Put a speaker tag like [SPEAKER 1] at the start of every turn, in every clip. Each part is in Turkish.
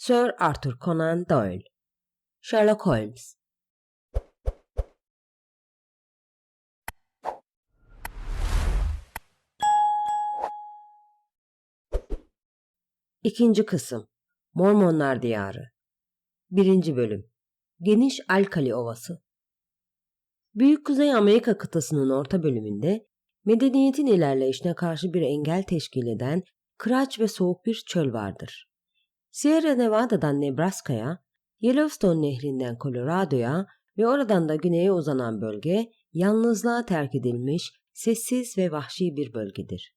[SPEAKER 1] Sir Arthur Conan Doyle, Sherlock Holmes. İkinci kısım. Mormonlar Diyarı. 1. Bölüm. Geniş Alkali Ovası. Büyük Kuzey Amerika kıtasının orta bölümünde medeniyetin ilerleyişine karşı bir engel teşkil eden kıraç ve soğuk bir çöl vardır. Sierra Nevada'dan Nebraska'ya, Yellowstone Nehri'nden Colorado'ya ve oradan da güneye uzanan bölge yalnızlığa terk edilmiş, sessiz ve vahşi bir bölgedir.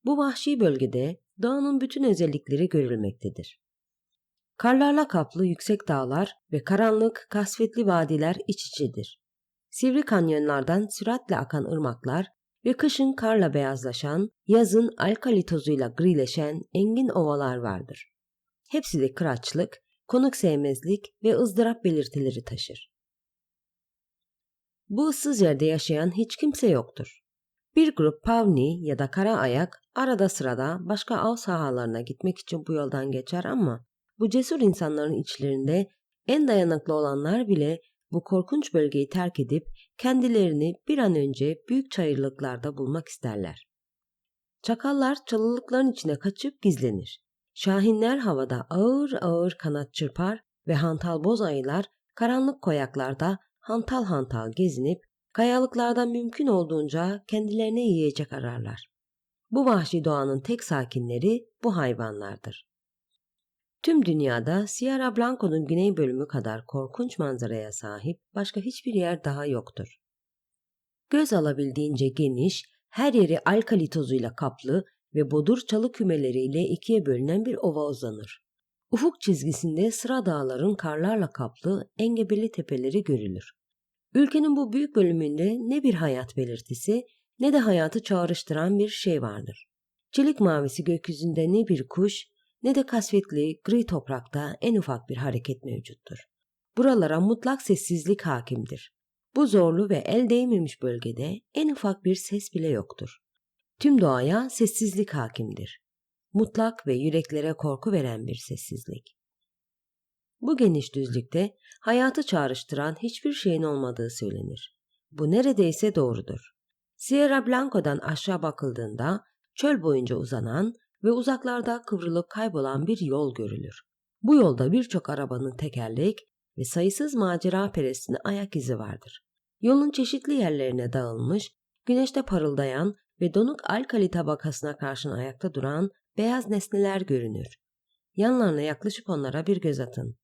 [SPEAKER 1] Bu vahşi bölgede doğanın bütün özellikleri görülmektedir. Karlarla kaplı yüksek dağlar ve karanlık, kasvetli vadiler iç içedir. Sivri kanyonlardan süratle akan ırmaklar ve kışın karla beyazlaşan, yazın alkali tozuyla grileşen engin ovalar vardır. Hepsi de kıraçlık, konuk sevmezlik ve ızdırap belirtileri taşır. Bu ıssız yerde yaşayan hiç kimse yoktur. Bir grup Pawnee ya da kara ayak arada sırada başka av sahalarına gitmek için bu yoldan geçer ama bu cesur insanların içlerinde en dayanıklı olanlar bile bu korkunç bölgeyi terk edip kendilerini bir an önce büyük çayırlıklarda bulmak isterler. Çakallar çalılıkların içine kaçıp gizlenir. Şahinler havada ağır ağır kanat çırpar ve hantal boz ayılar karanlık koyaklarda hantal hantal gezinip kayalıklardan mümkün olduğunca kendilerine yiyecek ararlar. Bu vahşi doğanın tek sakinleri bu hayvanlardır. Tüm dünyada Sierra Blanco'nun güney bölümü kadar korkunç manzaraya sahip başka hiçbir yer daha yoktur. Göz alabildiğince geniş, her yeri alkali tozuyla kaplı ve bodur çalı kümeleriyle ikiye bölünen bir ova uzanır. Ufuk çizgisinde sıra dağların karlarla kaplı engebeli tepeleri görülür. Ülkenin bu büyük bölümünde ne bir hayat belirtisi ne de hayatı çağrıştıran bir şey vardır. Çelik mavisi gökyüzünde ne bir kuş ne de kasvetli gri toprakta en ufak bir hareket mevcuttur. Buralara mutlak sessizlik hakimdir. Bu zorlu ve el değmemiş bölgede en ufak bir ses bile yoktur. Tüm doğaya sessizlik hakimdir. Mutlak ve yüreklere korku veren bir sessizlik. Bu geniş düzlükte hayatı çağrıştıran hiçbir şeyin olmadığı söylenir. Bu neredeyse doğrudur. Sierra Blanco'dan aşağı bakıldığında çöl boyunca uzanan ve uzaklarda kıvrılıp kaybolan bir yol görülür. Bu yolda birçok arabanın tekerlek ve sayısız macera perestinin ayak izi vardır. Yolun çeşitli yerlerine dağılmış, güneşte parıldayan ve donuk alkali tabakasına karşın ayakta duran beyaz nesneler görünür. Yanlarına yaklaşıp onlara bir göz atın.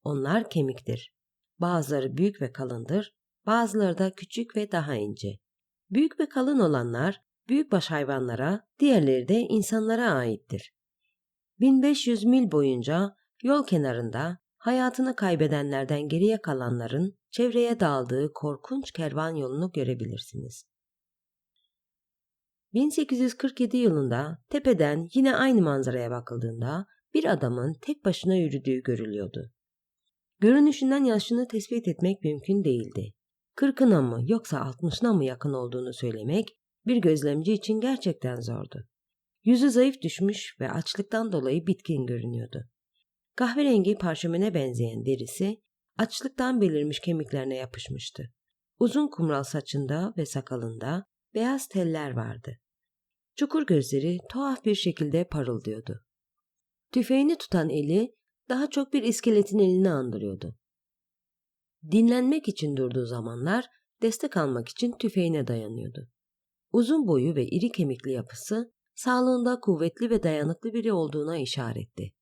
[SPEAKER 1] Onlar kemiktir. Bazıları büyük ve kalındır, bazıları da küçük ve daha ince. Büyük ve kalın olanlar büyükbaş hayvanlara, diğerleri de insanlara aittir. 1500 mil boyunca yol kenarında hayatını kaybedenlerden geriye kalanların çevreye dağıldığı korkunç kervan yolunu görebilirsiniz. 1847 yılında tepeden yine aynı manzaraya bakıldığında bir adamın tek başına yürüdüğü görülüyordu. Görünüşünden yaşını tespit etmek mümkün değildi. 40'ına mı yoksa 60'ına mı yakın olduğunu söylemek bir gözlemci için gerçekten zordu. Yüzü zayıf düşmüş ve açlıktan dolayı bitkin görünüyordu. Kahverengi parşömene benzeyen derisi açlıktan belirmiş kemiklerine yapışmıştı. Uzun kumral saçında ve sakalında beyaz teller vardı. Çukur gözleri tuhaf bir şekilde parıldıyordu. Tüfeğini tutan eli daha çok bir iskeletin elini andırıyordu. Dinlenmek için durduğu zamanlar destek almak için tüfeğine dayanıyordu. Uzun boyu ve iri kemikli yapısı sağlığında kuvvetli ve dayanıklı biri olduğuna işaretti.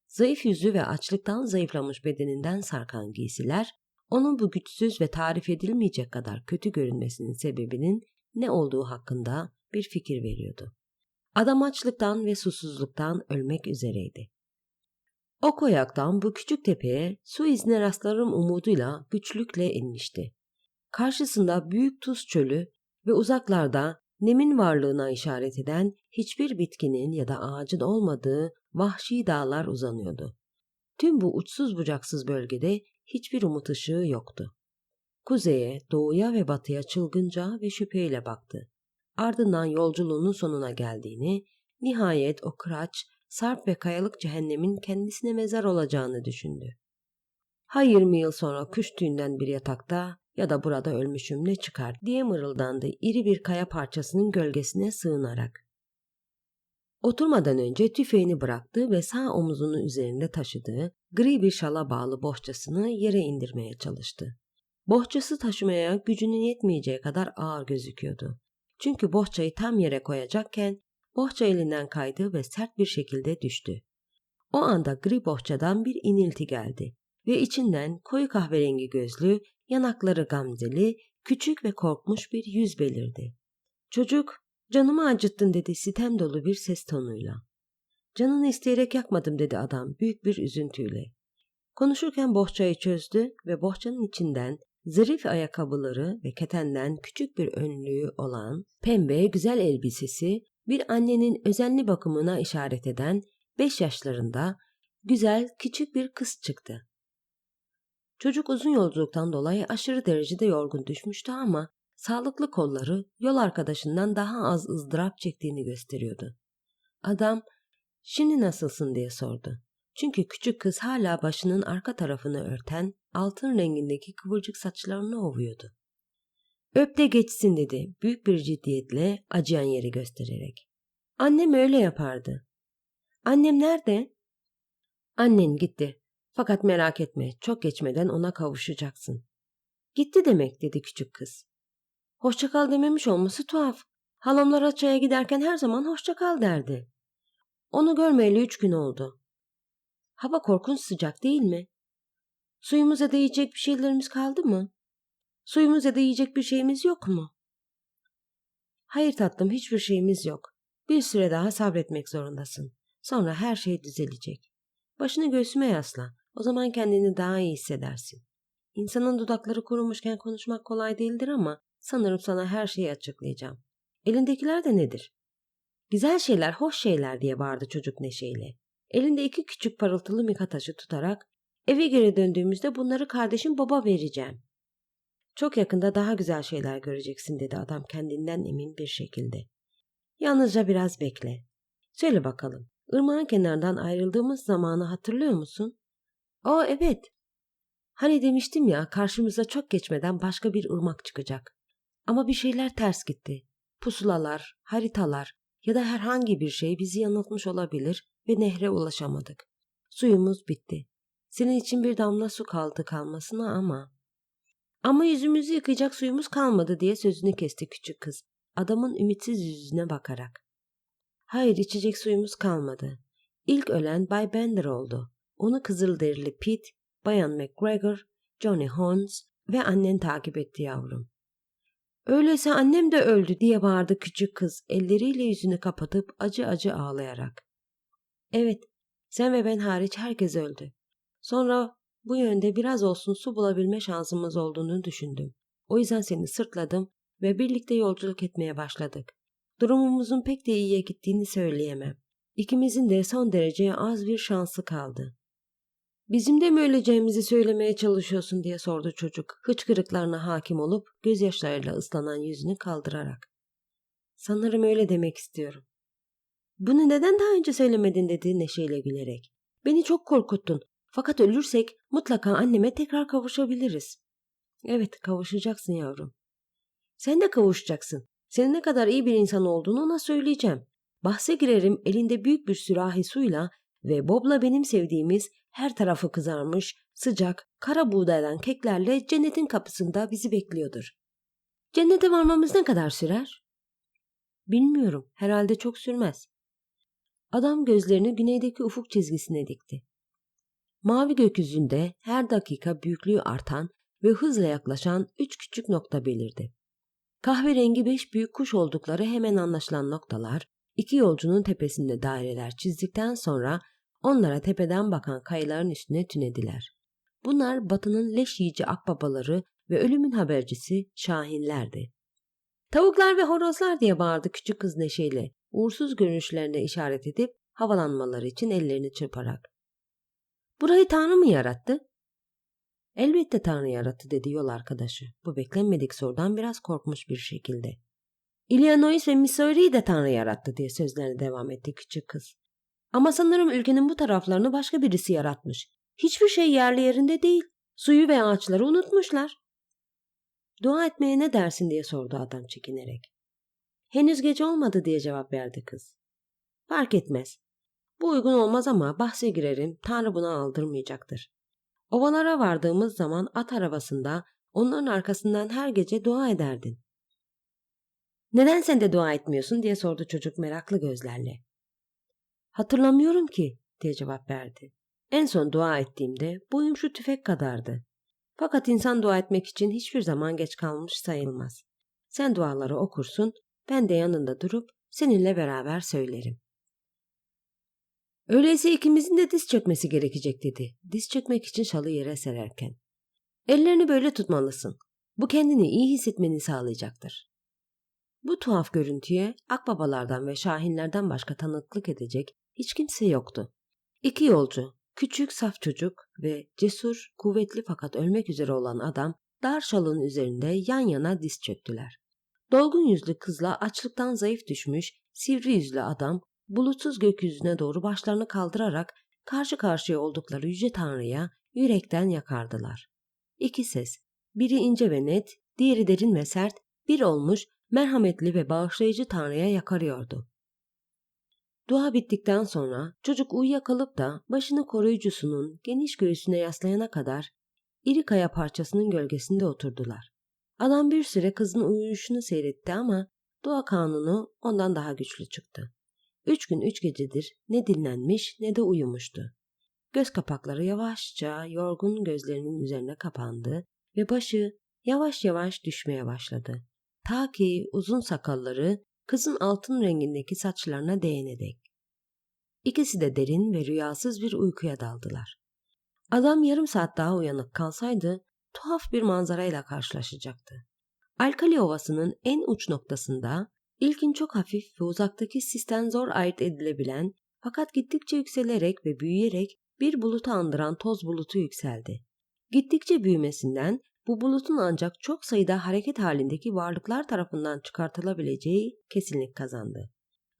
[SPEAKER 1] Zayıf yüzü ve açlıktan zayıflamış bedeninden sarkan giysiler onun bu güçsüz ve tarif edilmeyecek kadar kötü görünmesinin sebebinin ne olduğu hakkında bir fikir veriyordu. Adam açlıktan ve susuzluktan ölmek üzereydi. O koyaktan bu küçük tepeye su izine rastlarım umuduyla güçlükle inmişti. Karşısında büyük tuz çölü ve uzaklarda nemin varlığına işaret eden hiçbir bitkinin ya da ağacın olmadığı vahşi dağlar uzanıyordu. Tüm bu uçsuz bucaksız bölgede hiçbir umut ışığı yoktu. Kuzeye, doğuya ve batıya çılgınca ve şüpheyle baktı. Ardından yolculuğunun sonuna geldiğini, nihayet o kıraç, sarp ve kayalık cehennemin kendisine mezar olacağını düşündü. Ha 20 yıl sonra kuş tüyünden bir yatakta ya da burada ölmüşüm ne çıkar diye mırıldandı iri bir kaya parçasının gölgesine sığınarak. Oturmadan önce tüfeğini bıraktı ve sağ omuzunun üzerinde taşıdığı gri bir şala bağlı bohçasını yere indirmeye çalıştı. Bohçası taşımaya gücünün yetmeyeceği kadar ağır gözüküyordu. Çünkü bohçayı tam yere koyacakken bohça elinden kaydı ve sert bir şekilde düştü. O anda gri bohçadan bir inilti geldi ve içinden koyu kahverengi gözlü, yanakları gamzeli, küçük ve korkmuş bir yüz belirdi. Çocuk, "Canımı acıttın," dedi sitem dolu bir ses tonuyla. "Canını isteyerek yakmadım," dedi adam büyük bir üzüntüyle. Konuşurken bohçayı çözdü ve bohçanın içinden zarif ayakkabıları ve ketenden küçük bir önlüğü olan pembe güzel elbisesi bir annenin özenli bakımına işaret eden 5 yaşlarında güzel küçük bir kız çıktı. Çocuk uzun yolculuktan dolayı aşırı derecede yorgun düşmüştü ama sağlıklı kolları yol arkadaşından daha az ızdırap çektiğini gösteriyordu. Adam, "Şimdi nasılsın?" diye sordu. Çünkü küçük kız hala başının arka tarafını örten altın rengindeki kıvırcık saçlarını ovuyordu. "Öp de geçsin," dedi büyük bir ciddiyetle acıyan yeri göstererek. "Annem öyle yapardı." "Annem nerede?" "Annen gitti. Fakat merak etme, çok geçmeden ona kavuşacaksın." "Gitti demek," dedi küçük kız. "Hoşça kal dememiş olması tuhaf. Halamlar Aça'ya giderken her zaman hoşça kal derdi. Onu görmeyeli 3 gün oldu. Hava korkunç sıcak değil mi? Suyumuz ya da yiyecek bir şeylerimiz kaldı mı? Suyumuz ya da yiyecek bir şeyimiz yok mu?" "Hayır tatlım, hiçbir şeyimiz yok. Bir süre daha sabretmek zorundasın. Sonra her şey düzelecek. Başını göğsüme yasla. O zaman kendini daha iyi hissedersin. İnsanın dudakları kurumuşken konuşmak kolay değildir ama sanırım sana her şeyi açıklayacağım. Elindekiler de nedir?" "Güzel şeyler, hoş şeyler," diye bağırdı çocuk neşeyle. Elinde 2 küçük parıltılı mika taşı tutarak, "Eve geri döndüğümüzde bunları kardeşim baba vereceğim." "Çok yakında daha güzel şeyler göreceksin," dedi adam kendinden emin bir şekilde. "Yalnızca biraz bekle. Söyle bakalım, ırmağın kenarından ayrıldığımız zamanı hatırlıyor musun?" "Aa, evet. Hani demiştim ya, karşımıza çok geçmeden başka bir ırmak çıkacak. Ama bir şeyler ters gitti. Pusulalar, haritalar ya da herhangi bir şey bizi yanıltmış olabilir ve nehre ulaşamadık. Suyumuz bitti. Senin için bir damla su kaldı kalmasına ama yüzümüzü yıkayacak suyumuz kalmadı," diye sözünü kesti küçük kız, adamın ümitsiz yüzüne bakarak. "Hayır, içecek suyumuz kalmadı. İlk ölen Bay Bender oldu. Onu Kızılderili Pete, Bayan McGregor, Johnny Holmes ve annen takip etti yavrum." "Öyleyse annem de öldü," diye bağırdı küçük kız elleriyle yüzünü kapatıp acı acı ağlayarak. "Evet, sen ve ben hariç herkes öldü. Sonra bu yönde biraz olsun su bulabilme şansımız olduğunu düşündüm. O yüzden seni sırtladım ve birlikte yolculuk etmeye başladık. Durumumuzun pek de iyiye gittiğini söyleyemem. İkimizin de son derece az bir şansı kaldı." "Bizim de mi öleceğimizi söylemeye çalışıyorsun?" diye sordu çocuk, hıçkırıklarına hakim olup gözyaşlarıyla ıslanan yüzünü kaldırarak. "Sanırım öyle demek istiyorum." "Bunu neden daha önce söylemedin?" dedi neşeyle gülerek. "Beni çok korkuttun. Fakat ölürsek mutlaka anneme tekrar kavuşabiliriz." "Evet, kavuşacaksın yavrum." "Sen de kavuşacaksın. Senin ne kadar iyi bir insan olduğunu ona söyleyeceğim. Bahse girerim elinde büyük bir sürahi suyla ve Bob'la benim sevdiğimiz her tarafı kızarmış, sıcak, kara buğdaydan keklerle cennetin kapısında bizi bekliyordur." "Cennete varmamız ne kadar sürer?" "Bilmiyorum. Herhalde çok sürmez." Adam gözlerini güneydeki ufuk çizgisine dikti. Mavi gökyüzünde her dakika büyüklüğü artan ve hızla yaklaşan 3 küçük nokta belirdi. Kahverengi 5 büyük kuş oldukları hemen anlaşılan noktalar, 2 yolcunun tepesinde daireler çizdikten sonra onlara tepeden bakan kayaların üstüne tünediler. Bunlar batının leş yiyici akbabaları ve ölümün habercisi şahinlerdi. "Tavuklar ve horozlar," diye bağırdı küçük kız neşeyle, uğursuz görünüşlerine işaret edip havalanmaları için ellerini çırparak. "Burayı Tanrı mı yarattı?" "Elbette Tanrı yarattı," dedi yol arkadaşı. Bu beklenmedik sorudan biraz korkmuş bir şekilde. "Illinois ve Missouri'yi de Tanrı yarattı," diye sözlerine devam etti küçük kız. Ama sanırım ülkenin bu taraflarını başka birisi yaratmış. Hiçbir şey yerli yerinde değil. Suyu ve ağaçları unutmuşlar. Dua etmeye ne dersin diye sordu adam çekinerek. Henüz gece olmadı diye cevap verdi kız. Fark etmez. Bu uygun olmaz ama bahse girerim, Tanrı buna aldırmayacaktır. Ovalara vardığımız zaman at arabasında onların arkasından her gece dua ederdin. Neden sen de dua etmiyorsun diye sordu çocuk meraklı gözlerle. Hatırlamıyorum ki diye cevap verdi. En son dua ettiğimde boyum şu tüfek kadardı. Fakat insan dua etmek için hiçbir zaman geç kalmış sayılmaz. Sen duaları okursun, ben de yanında durup seninle beraber söylerim. Öyleyse ikimizin de diz çökmesi gerekecek dedi. Diz çökmek için şalı yere sererken. Ellerini böyle tutmalısın. Bu kendini iyi hissetmeni sağlayacaktır. Bu tuhaf görüntüye akbabalardan ve şahinlerden başka tanıklık edecek hiç kimse yoktu. İki yolcu, küçük saf çocuk ve cesur, kuvvetli fakat ölmek üzere olan adam dar şalın üzerinde yan yana diz çöktüler. Dolgun yüzlü kızla açlıktan zayıf düşmüş, sivri yüzlü adam bulutsuz gökyüzüne doğru başlarını kaldırarak karşı karşıya oldukları Yüce Tanrı'ya yürekten yakardılar. İki ses, biri ince ve net, diğeri derin ve sert, bir olmuş, merhametli ve bağışlayıcı Tanrı'ya yakarıyordu. Dua bittikten sonra çocuk uyuyakalıp da başını koruyucusunun geniş göğsüne yaslayana kadar iri kaya parçasının gölgesinde oturdular. Adam bir süre kızın uyuyuşunu seyretti ama dua kanunu ondan daha güçlü çıktı. 3 gün 3 gecedir ne dinlenmiş ne de uyumuştu. Göz kapakları yavaşça yorgun gözlerinin üzerine kapandı ve başı yavaş yavaş düşmeye başladı. Ta ki uzun sakalları kızın altın rengindeki saçlarına değene dek. İkisi de derin ve rüyasız bir uykuya daldılar. Adam yarım saat daha uyanık kalsaydı tuhaf bir manzarayla karşılaşacaktı. Alkali Ovası'nın en uç noktasında ilkin çok hafif ve uzaktaki sisten zor ayırt edilebilen fakat gittikçe yükselerek ve büyüyerek bir bulutu andıran toz bulutu yükseldi. Gittikçe büyümesinden bu bulutun ancak çok sayıda hareket halindeki varlıklar tarafından çıkartılabileceği kesinlik kazandı.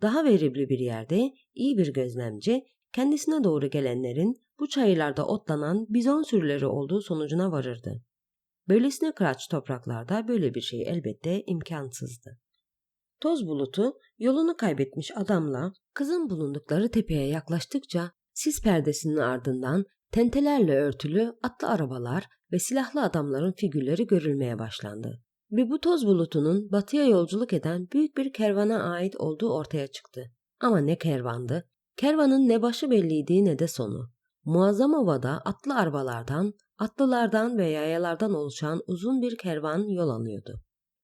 [SPEAKER 1] Daha verimli bir yerde iyi bir gözlemci kendisine doğru gelenlerin bu çayırlarda otlanan bizon sürüleri olduğu sonucuna varırdı. Böylesine kıraç topraklarda böyle bir şey elbette imkansızdı. Toz bulutu yolunu kaybetmiş adamla kızın bulundukları tepeye yaklaştıkça sis perdesinin ardından tentelerle örtülü atlı arabalar ve silahlı adamların figürleri görülmeye başlandı. Ve bu toz bulutunun batıya yolculuk eden büyük bir kervana ait olduğu ortaya çıktı. Ama ne kervandı? Kervanın ne başı belliydi ne de sonu. Muazzam ovada atlı arabalardan, atlılardan ve yayalardan oluşan uzun bir kervan yol alıyordu.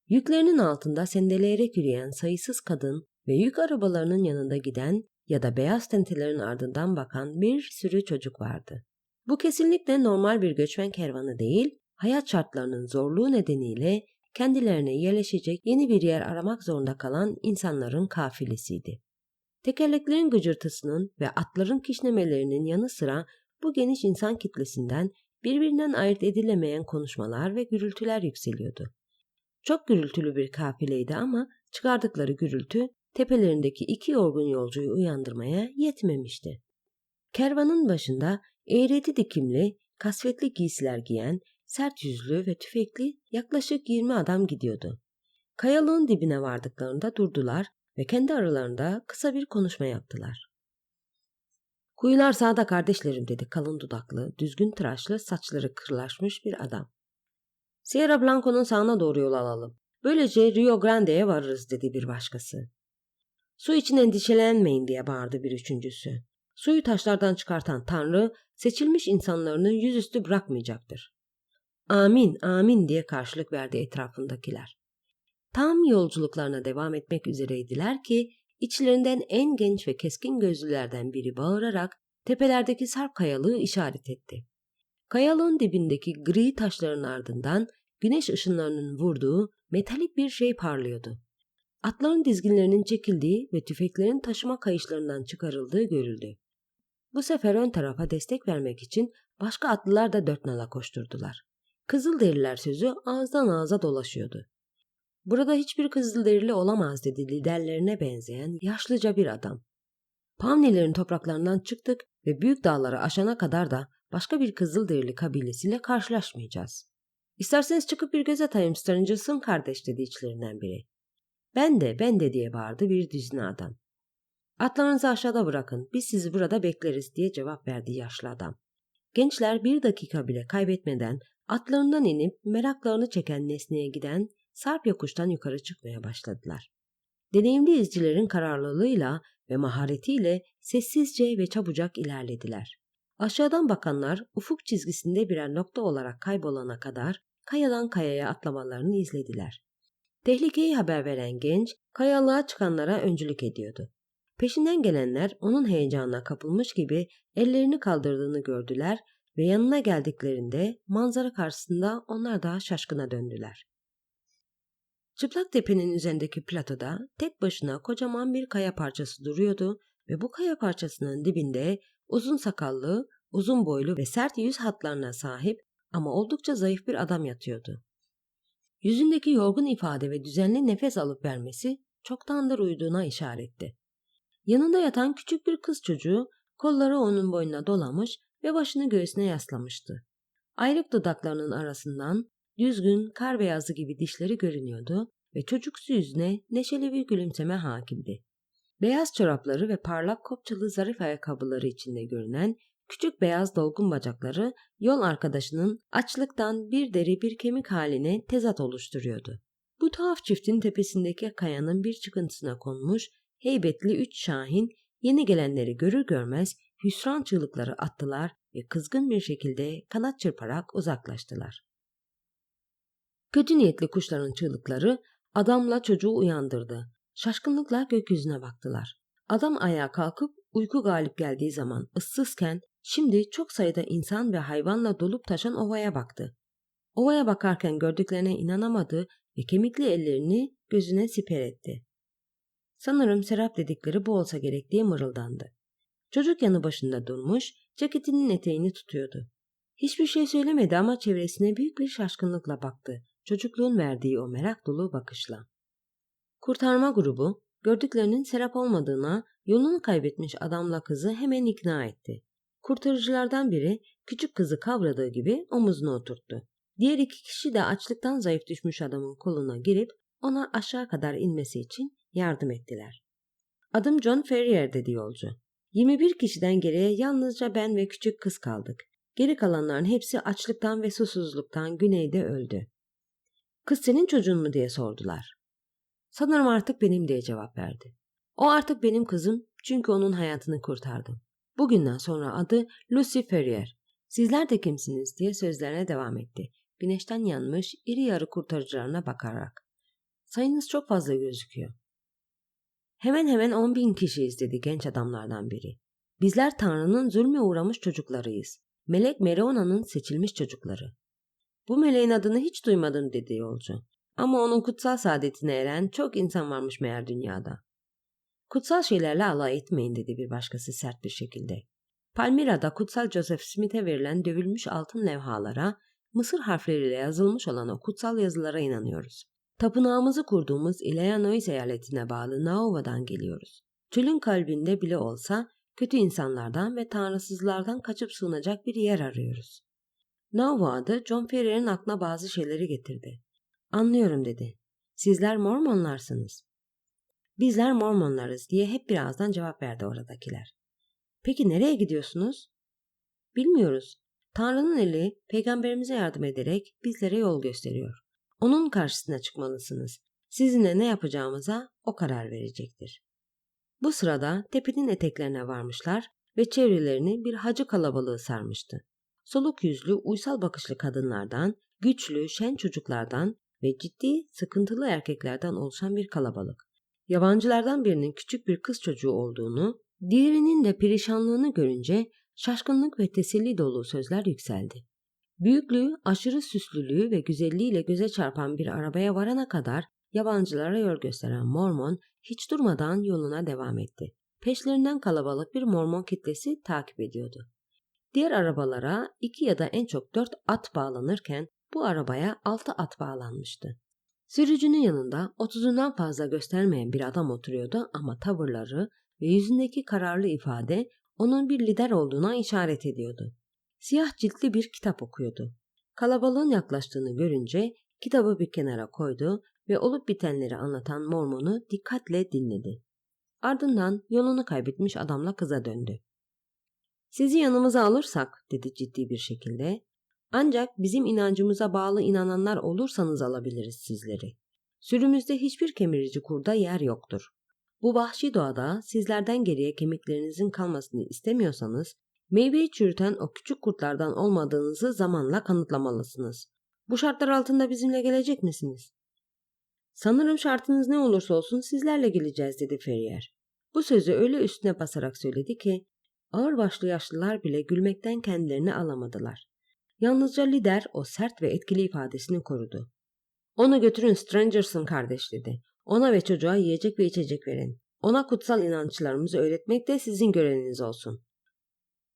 [SPEAKER 1] Yüklerinin altında sendeleyerek yürüyen sayısız kadın ve yük arabalarının yanında giden ya da beyaz tentelerin ardından bakan bir sürü çocuk vardı. Bu kesinlikle normal bir göçmen kervanı değil, hayat şartlarının zorluğu nedeniyle kendilerine yerleşecek yeni bir yer aramak zorunda kalan insanların kafilesiydi. Tekerleklerin gıcırtısının ve atların kişnemelerinin yanı sıra bu geniş insan kitlesinden birbirinden ayırt edilemeyen konuşmalar ve gürültüler yükseliyordu. Çok gürültülü bir kafileydi ama çıkardıkları gürültü tepelerindeki iki yorgun yolcuyu uyandırmaya yetmemişti. Kervanın başında eğreti dikimli, kasvetli giysiler giyen, sert yüzlü ve tüfekli yaklaşık 20 adam gidiyordu. Kayalığın dibine vardıklarında durdular ve kendi aralarında kısa bir konuşma yaptılar. "Kuyular sağda kardeşlerim," dedi kalın dudaklı, düzgün tıraşlı, saçları kırlaşmış bir adam. "Sierra Blanco'nun sağına doğru yol alalım. Böylece Rio Grande'ye varırız," dedi bir başkası. "Su için endişelenmeyin," diye bağırdı bir üçüncüsü. "Suyu taşlardan çıkartan Tanrı seçilmiş insanlarını yüzüstü bırakmayacaktır." "Amin, amin," diye karşılık verdi etrafındakiler. Tam yolculuklarına devam etmek üzereydiler ki içlerinden en genç ve keskin gözlülerden biri bağırarak tepelerdeki sarp kayalığı işaret etti. Kayalığın dibindeki gri taşların ardından güneş ışınlarının vurduğu metalik bir şey parlıyordu. Atların dizginlerinin çekildiği ve tüfeklerin taşıma kayışlarından çıkarıldığı görüldü. Bu sefer ön tarafa destek vermek için başka atlılar da dört nala koşturdular. Kızılderililer sözü ağızdan ağza dolaşıyordu. "Burada hiçbir Kızılderili olamaz," dedi liderlerine benzeyen yaşlıca bir adam. Pavnilerin topraklarından çıktık ve büyük dağları aşana kadar da başka bir Kızılderili kabilesiyle karşılaşmayacağız. İsterseniz çıkıp bir göz atayım Strangers'ın kardeş dedi içlerinden biri. Ben de diye bağırdı bir düzine adam. Atlarınızı aşağıda bırakın, biz sizi burada bekleriz diye cevap verdi yaşlı adam. Gençler bir dakika bile kaybetmeden atlarından inip meraklarını çeken nesneye giden sarp yokuştan yukarı çıkmaya başladılar. Deneyimli izcilerin kararlılığıyla ve maharetiyle sessizce ve çabucak ilerlediler. Aşağıdan bakanlar ufuk çizgisinde birer nokta olarak kaybolana kadar kayadan kayaya atlamalarını izlediler. Tehlikeyi haber veren genç kayalığa çıkanlara öncülük ediyordu. Peşinden gelenler onun heyecanına kapılmış gibi ellerini kaldırdığını gördüler ve yanına geldiklerinde manzara karşısında onlar daha şaşkına döndüler. Çıplak tepenin üzerindeki platoda tek başına kocaman bir kaya parçası duruyordu ve bu kaya parçasının dibinde uzun sakallı, uzun boylu ve sert yüz hatlarına sahip ama oldukça zayıf bir adam yatıyordu. Yüzündeki yorgun ifade ve düzenli nefes alıp vermesi çoktandır uyuduğuna işaretti. Yanında yatan küçük bir kız çocuğu kolları onun boynuna dolamış ve başını göğsüne yaslamıştı. Ayrık dudaklarının arasından düzgün kar beyazı gibi dişleri görünüyordu ve çocuksu yüzüne neşeli bir gülümseme hakimdi. Beyaz çorapları ve parlak kopçalı zarif ayakkabıları içinde görünen küçük beyaz dolgun bacakları yol arkadaşının açlıktan bir deri bir kemik haline tezat oluşturuyordu. Bu tuhaf çiftin tepesindeki kayanın bir çıkıntısına konmuş heybetli 3 şahin yeni gelenleri görür görmez hüsran çığlıkları attılar ve kızgın bir şekilde kanat çırparak uzaklaştılar. Kötü niyetli kuşların çığlıkları adamla çocuğu uyandırdı. Şaşkınlıkla gökyüzüne baktılar. Adam ayağa kalkıp uyku galip geldiği zaman ıssızken şimdi çok sayıda insan ve hayvanla dolup taşan ovaya baktı. Ovaya bakarken gördüklerine inanamadı ve kemikli ellerini gözüne siper etti. Sanırım Serap dedikleri bu olsa gerek diye mırıldandı. Çocuk yanı başında durmuş, ceketinin eteğini tutuyordu. Hiçbir şey söylemedi ama çevresine büyük bir şaşkınlıkla baktı. Çocukluğun verdiği o merak dolu bakışla. Kurtarma grubu, gördüklerinin Serap olmadığına yolunu kaybetmiş adamla kızı hemen ikna etti. Kurtarıcılardan biri küçük kızı kavradığı gibi omuzuna oturttu. Diğer 2 kişi de açlıktan zayıf düşmüş adamın koluna girip ona aşağı kadar inmesi için yardım ettiler. Adım John Ferrier dedi yolcu. 21 kişiden geriye yalnızca ben ve küçük kız kaldık. Geri kalanların hepsi açlıktan ve susuzluktan güneyde öldü. Kız senin çocuğun mu diye sordular. Sanırım artık benim diye cevap verdi. O artık benim kızım çünkü onun hayatını kurtardım. Bugünden sonra adı Lucy Ferrier. Sizler de kimsiniz diye sözlerine devam etti. Güneşten yanmış iri yarı kurtarıcılarına bakarak. Sayınız çok fazla gözüküyor. Hemen hemen 10.000 kişiyiz dedi genç adamlardan biri. Bizler Tanrı'nın zulme uğramış çocuklarıyız. Melek Mereona'nın seçilmiş çocukları. Bu meleğin adını hiç duymadım dedi yolcu. Ama onun kutsal saadetine eren çok insan varmış meğer dünyada. Kutsal şeylerle alay etmeyin dedi bir başkası sert bir şekilde. Palmira'da kutsal Joseph Smith'e verilen dövülmüş altın levhalara, Mısır harfleriyle yazılmış olan o kutsal yazılara inanıyoruz. Tapınağımızı kurduğumuz Illinois eyaletine bağlı Nauva'dan geliyoruz. Çölün kalbinde bile olsa kötü insanlardan ve tanrısızlardan kaçıp sığınacak bir yer arıyoruz. Nauva adı John Ferrier'in aklına bazı şeyleri getirdi. Anlıyorum dedi. Sizler Mormonlarsınız. Bizler Mormonlarız diye hep birazdan cevap verdi oradakiler. Peki nereye gidiyorsunuz? Bilmiyoruz. Tanrı'nın eli peygamberimize yardım ederek bizlere yol gösteriyor. Onun karşısına çıkmalısınız. Sizinle ne yapacağımıza o karar verecektir. Bu sırada tepenin eteklerine varmışlar ve çevrelerini bir hacı kalabalığı sarmıştı. Soluk yüzlü, uysal bakışlı kadınlardan, güçlü, şen çocuklardan ve ciddi, sıkıntılı erkeklerden oluşan bir kalabalık. Yabancılardan birinin küçük bir kız çocuğu olduğunu, diğerinin de perişanlığını görünce şaşkınlık ve teselli dolu sözler yükseldi. Büyüklüğü, aşırı süslülüğü ve güzelliğiyle göze çarpan bir arabaya varana kadar yabancılara yol gösteren Mormon hiç durmadan yoluna devam etti. Peşlerinden kalabalık bir Mormon kitlesi takip ediyordu. Diğer arabalara 2 ya da en çok 4 at bağlanırken bu arabaya 6 at bağlanmıştı. Sürücünün yanında 30'undan fazla göstermeyen bir adam oturuyordu ama tavırları, ve yüzündeki kararlı ifade onun bir lider olduğuna işaret ediyordu. Siyah ciltli bir kitap okuyordu. Kalabalığın yaklaştığını görünce kitabı bir kenara koydu ve olup bitenleri anlatan Mormon'u dikkatle dinledi. Ardından yolunu kaybetmiş adamla kıza döndü. "Sizi yanımıza alırsak," dedi ciddi bir şekilde, "ancak bizim inancımıza bağlı inananlar olursanız alabiliriz sizleri. Sürümüzde hiçbir kemirici kurda yer yoktur. Bu vahşi doğada sizlerden geriye kemiklerinizin kalmasını istemiyorsanız, meyveyi çürüten o küçük kurtlardan olmadığınızı zamanla kanıtlamalısınız. Bu şartlar altında bizimle gelecek misiniz?" "Sanırım şartınız ne olursa olsun sizlerle geleceğiz," dedi Ferrier. Bu sözü öyle üstüne basarak söyledi ki, ağırbaşlı yaşlılar bile gülmekten kendilerini alamadılar. Yalnızca lider o sert ve etkili ifadesini korudu. "Onu götürün Strangerson kardeş," dedi. "Ona ve çocuğa yiyecek ve içecek verin. Ona kutsal inançlarımızı öğretmek de sizin göreviniz olsun."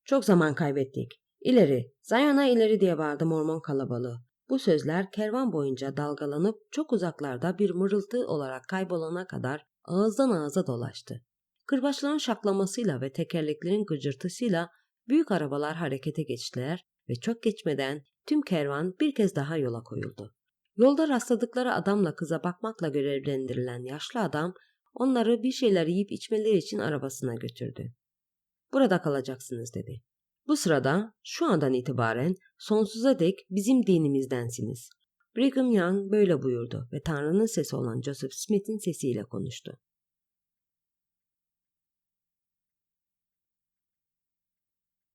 [SPEAKER 1] "Çok zaman kaybettik. İleri, Zion'a ileri," diye bağırdı Mormon kalabalığı. Bu sözler kervan boyunca dalgalanıp çok uzaklarda bir mırıltı olarak kaybolana kadar ağızdan ağza dolaştı. Kırbaçların şaklamasıyla ve tekerleklerin gıcırtısıyla büyük arabalar harekete geçtiler ve çok geçmeden tüm kervan bir kez daha yola koyuldu. Yolda rastladıkları adamla kıza bakmakla görevlendirilen yaşlı adam onları bir şeyler yiyip içmeleri için arabasına götürdü. "Burada kalacaksınız," dedi. "Bu sırada şu andan itibaren sonsuza dek bizim dinimizdensiniz." Brigham Young böyle buyurdu ve Tanrı'nın sesi olan Joseph Smith'in sesiyle konuştu.